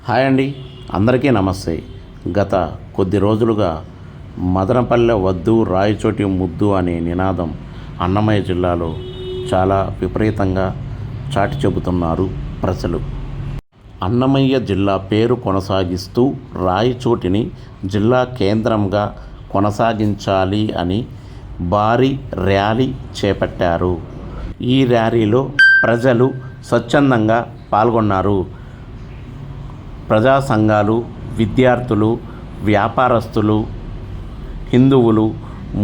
Hi అండి, అందరికీ నమస్తే. గత కొద్ది రోజులుగా మదనపల్లె వద్దు రాయచోటి ముద్దు అనే నినాదం అన్నమయ్య జిల్లాలో చాలా విపరీతంగా చాటి చెబుతున్నారు ప్రజలు. అన్నమయ్య జిల్లా పేరు కొనసాగిస్తూ రాయచోటిని జిల్లా కేంద్రంగా కొనసాగించాలి అని భారీ ర్యాలీ చేపట్టారు. ఈ ర్యాలీలో ప్రజలు స్వచ్ఛందంగా పాల్గొన్నారు. ప్రజా సంఘాలు, విద్యార్థులు, వ్యాపారస్తులు, హిందువులు,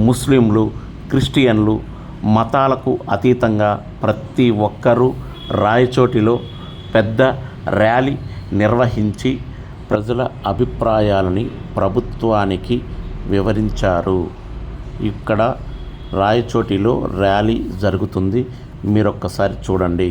ముస్లింలు, క్రిస్టియన్లు మతాలకు అతీతంగా ప్రతి ఒక్కరూ రాయచోటిలో పెద్ద ర్యాలీ నిర్వహించి ప్రజల అభిప్రాయాలని ప్రభుత్వానికి వివరించారు. ఇక్కడ రాయచోటిలో ర్యాలీ జరుగుతుంది, మీరొక్కసారి చూడండి.